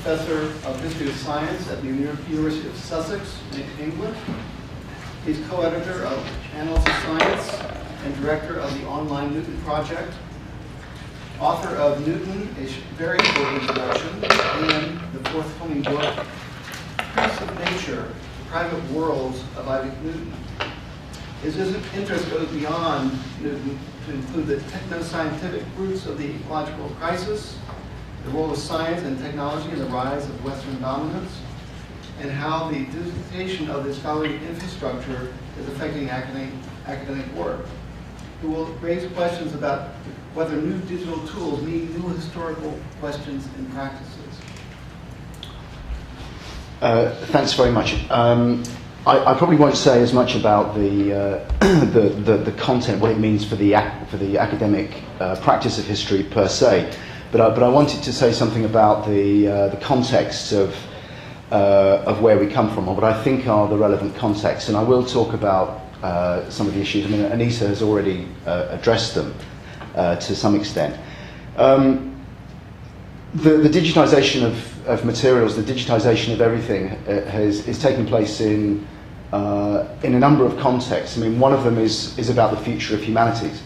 Professor of History of Science at the University of Sussex in England. He's co-editor of Annals of Science and director of the online Newton Project. Author of Newton, a very short introduction, and the forthcoming book, Proofs of Nature, Private Worlds of Isaac Newton. His interest goes beyond Newton to include the techno-scientific roots of the ecological crisis, the role of science and technology in the rise of Western dominance, and how the digitization of the scholarly infrastructure is affecting academic work. He will raise questions about whether new digital tools meet new historical questions and practices. Thanks very much. I probably won't say as much about the content, what it means for the academic practice of history per se, but I wanted to say something about the context of where we come from, or what I think are the relevant contexts, and I will talk about some of the issues. I mean, Anita has already addressed them to some extent. The digitization of materials, the digitization of everything is taking place in a number of contexts. I mean, one of them is about the future of humanities.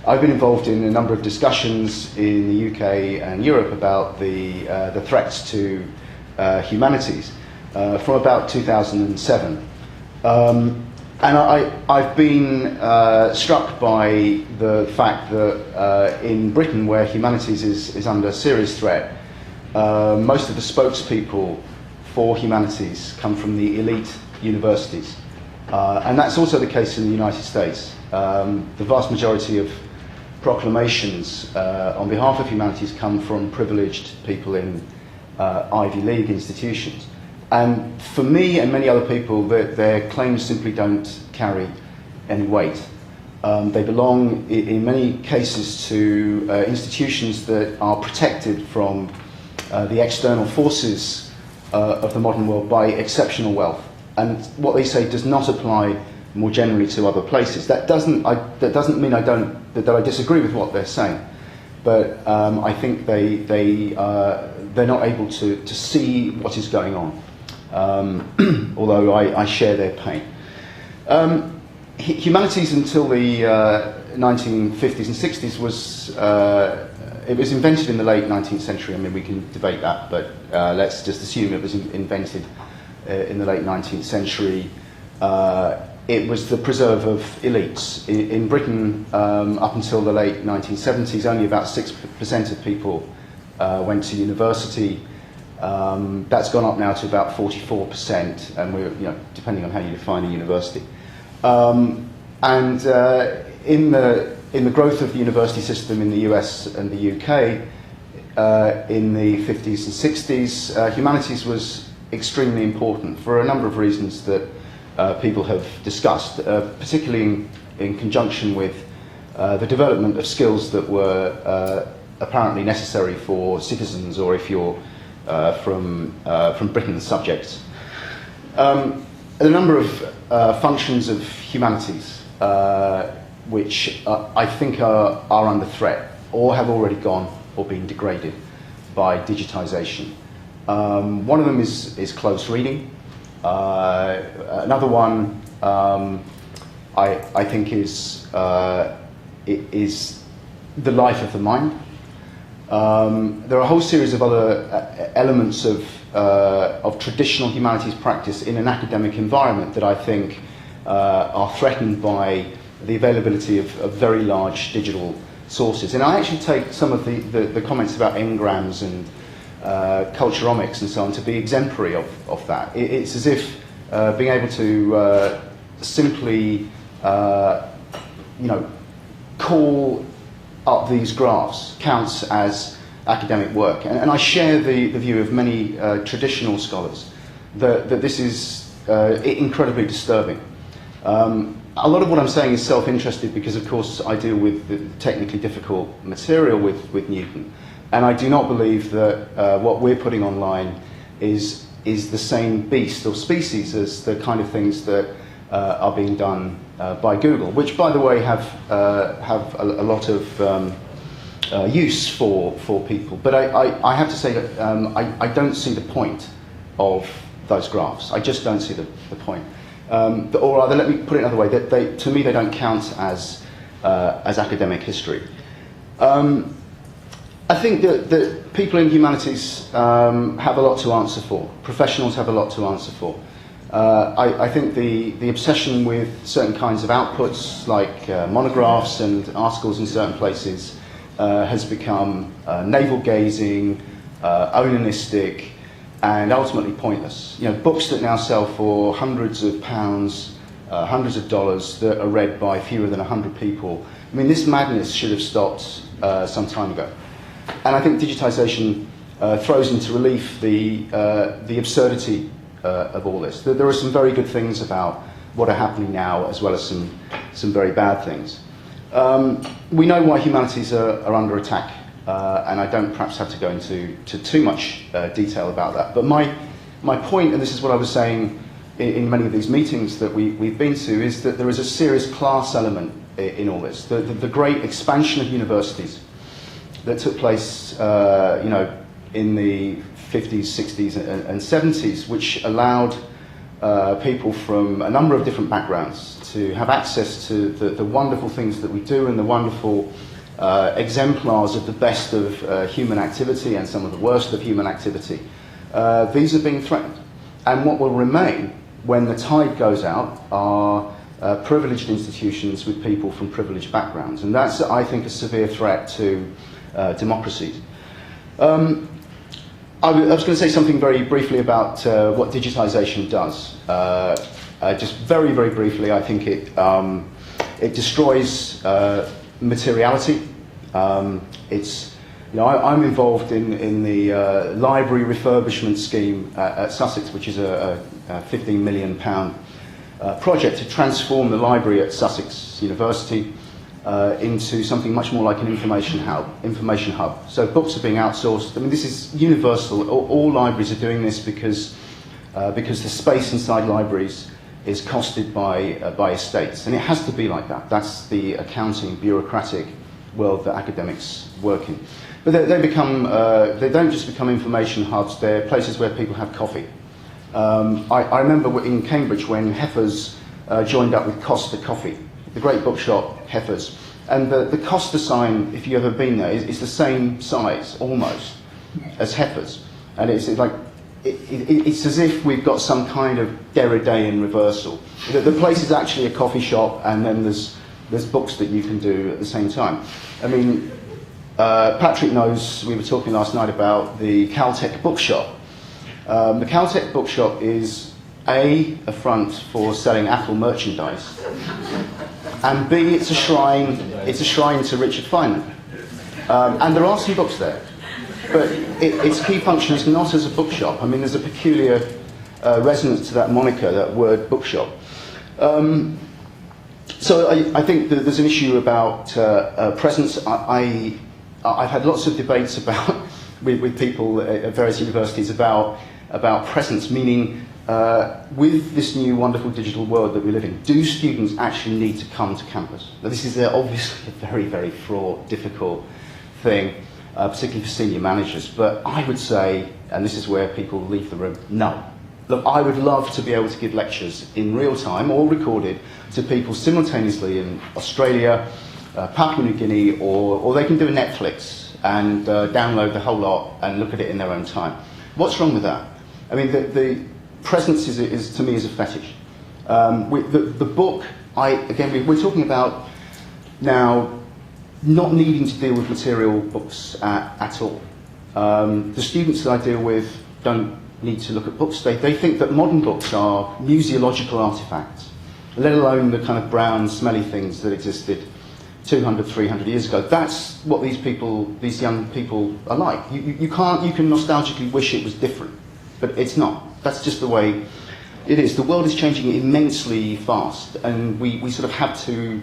I've been involved in a number of discussions in the UK and Europe about the threats to humanities from about 2007. And I've been struck by the fact that in Britain, where humanities is under serious threat, most of the spokespeople for humanities come from the elite universities. And that's also the case in the United States. The vast majority of proclamations on behalf of humanities come from privileged people in Ivy League institutions. And for me and many other people, their claims simply don't carry any weight. They belong, in many cases, to institutions that are protected from the external forces of the modern world by exceptional wealth. And what they say does not apply more generally to other places. That doesn't mean that I disagree with what they're saying, but I think they're not able to see what is going on. Although I share their pain. Humanities until the 1950s and 60s was invented in the late 19th century. I mean, we can debate that, but let's just assume it was invented in the late 19th century. It was the preserve of elites. In Britain, up until the late 1970s, only about 6% of people went to university. That's gone up now to about 44%, and we're, depending on how you define a university. In the growth of the university system in the US and the UK in the 50s and 60s, humanities was extremely important for a number of reasons that people have discussed, particularly in conjunction with the development of skills that were apparently necessary for citizens, or if you're from Britain's subjects. A number of functions of humanities which I think are under threat, or have already gone or been degraded by digitization. One of them is close reading. Another one I think is the life of the mind. There are a whole series of other elements of traditional humanities practice in an academic environment that I think are threatened by the availability of very large digital sources. And I actually take some of the comments about engrams and culturomics and so on to be exemplary of that. It's as if being able to simply call up these graphs counts as academic work. And I share the view of many traditional scholars that this is incredibly disturbing. A lot of what I'm saying is self-interested because, of course, I deal with the technically difficult material with Newton. And I do not believe that what we're putting online is the same beast or species as the kind of things that are being done by Google, which, by the way, have a lot of use for people. But I have to say that I don't see the point of those graphs. I just don't see the point. Or rather, let me put it another way, that to me they don't count as academic history. I think that people in humanities have a lot to answer for. Professionals have a lot to answer for. I think the obsession with certain kinds of outputs, like monographs and articles in certain places, has become navel-gazing, onanistic, and ultimately pointless. You know, books that now sell for hundreds of pounds, hundreds of dollars, that are read by fewer than 100 people. I mean, this madness should have stopped some time ago. And I think digitization throws into relief the absurdity of all this. There are some very good things about what are happening now, as well as some very bad things. We know why humanities are under attack, and I don't perhaps have to go into too much detail about that. But my point, and this is what I was saying in many of these meetings that we've been to, is that there is a serious class element in all this. The great expansion of universities that took place, in the 50s, 60s, and 70s, which allowed people from a number of different backgrounds to have access to the wonderful things that we do and the wonderful exemplars of the best of human activity and some of the worst of human activity. These are being threatened. And what will remain when the tide goes out are privileged institutions with people from privileged backgrounds. And that's, I think, a severe threat to democracies. I was going to say something very briefly about what digitization does. Just very, very briefly, I think it destroys materiality. I'm involved in the library refurbishment scheme at Sussex, which is a £15 million project to transform the library at Sussex University into something much more like an information hub. So books are being outsourced. I mean, this is universal. All libraries are doing this because the space inside libraries is costed by estates, and it has to be like that. That's the accounting, bureaucratic world that academics work in. But they don't just become information hubs. They're places where people have coffee. I remember in Cambridge when Heifers joined up with Costa Coffee, the great bookshop Heifers, and the Costa sign, if you've ever been there, is the same size almost as Heifers, and it's like it's as if we've got some kind of Derridean reversal. The place is actually a coffee shop, and then there's books that you can do at the same time. I mean, Patrick knows, we were talking last night about the Caltech bookshop. The Caltech bookshop is A, a front for selling Apple merchandise, and B, it's a shrine to Richard Feynman. And there are some books there, but its key function is not as a bookshop. I mean, there's a peculiar resonance to that moniker, that word bookshop. So I think that there's an issue about presence. I've had lots of debates with people at various universities about presence, meaning with this new wonderful digital world that we live in, do students actually need to come to campus? Now, this is obviously a very, very fraught, difficult thing, particularly for senior managers, but I would say, and this is where people leave the room, no. Look, I would love to be able to give lectures in real time or recorded to people simultaneously in Australia, Papua New Guinea, or they can do a Netflix and download the whole lot and look at it in their own time. What's wrong with that? I mean, the presence is to me is a fetish. The book, again, we're talking about now not needing to deal with material books at all. The students that I deal with don't need to look at books. They think that modern books are museological artifacts, let alone the kind of brown, smelly things that existed 200, 300 years ago. That's what these young people are like. You can nostalgically wish it was different, but it's not. That's just the way it is. The world is changing immensely fast, and we sort of have to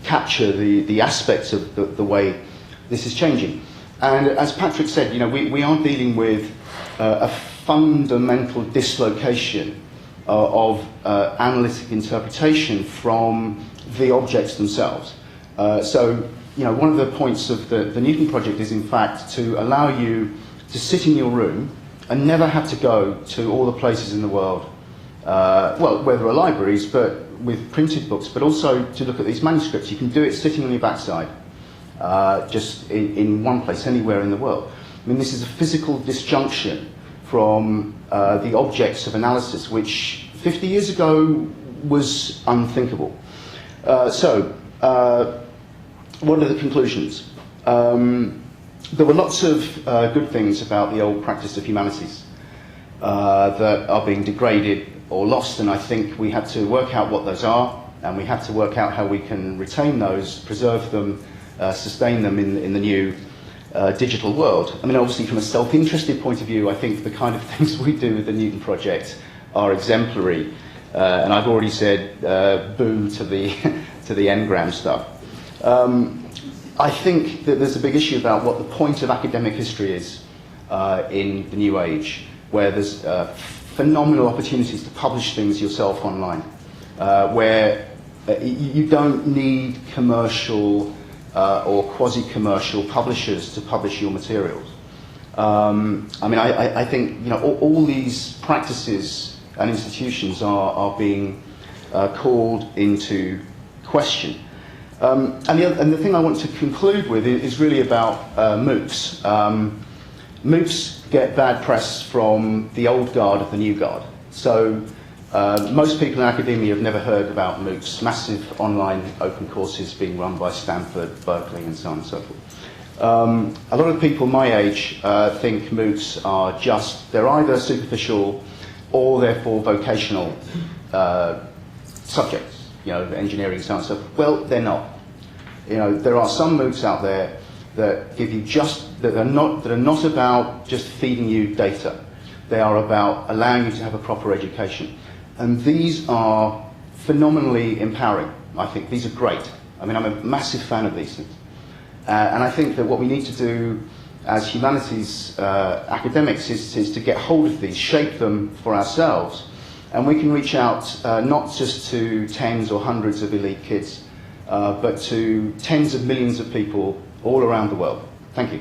capture the aspects of the way this is changing. And as Patrick said, we are dealing with a fundamental dislocation of analytic interpretation from the objects themselves. So, one of the points of the Newton Project is in fact to allow you to sit in your room and never have to go to all the places in the world, well, where there are libraries, but with printed books, but also to look at these manuscripts. You can do it sitting on your backside, just in one place, anywhere in the world. I mean, this is a physical disjunction from the objects of analysis, which 50 years ago was unthinkable. So, what are the conclusions? There were lots of good things about the old practice of humanities that are being degraded or lost, and I think we have to work out what those are, and we have to work out how we can retain those, preserve them, sustain them in the new digital world. I mean, obviously from a self-interested point of view, I think the kind of things we do with the Newton Project are exemplary, and I've already said boo to the to the engram stuff. I think that there's a big issue about what the point of academic history is in the new age, where there's phenomenal opportunities to publish things yourself online, where you don't need commercial or quasi-commercial publishers to publish your materials. I mean, I think all these practices and institutions are being called into question. And the thing I want to conclude with is really about MOOCs. MOOCs get bad press from the old guard of the new guard. So most people in academia have never heard about MOOCs, massive online open courses being run by Stanford, Berkeley, and so on and so forth. A lot of people my age think MOOCs are they're either superficial or therefore vocational subjects, engineering, science, stuff. Well, they're not. There are some MOOCs out there that give you that are not about just feeding you data. They are about allowing you to have a proper education. And these are phenomenally empowering, I think. These are great. I mean, I'm a massive fan of these things. And I think that what we need to do as humanities academics is to get hold of these, shape them for ourselves, and we can reach out not just to tens or hundreds of elite kids, but to tens of millions of people all around the world. Thank you.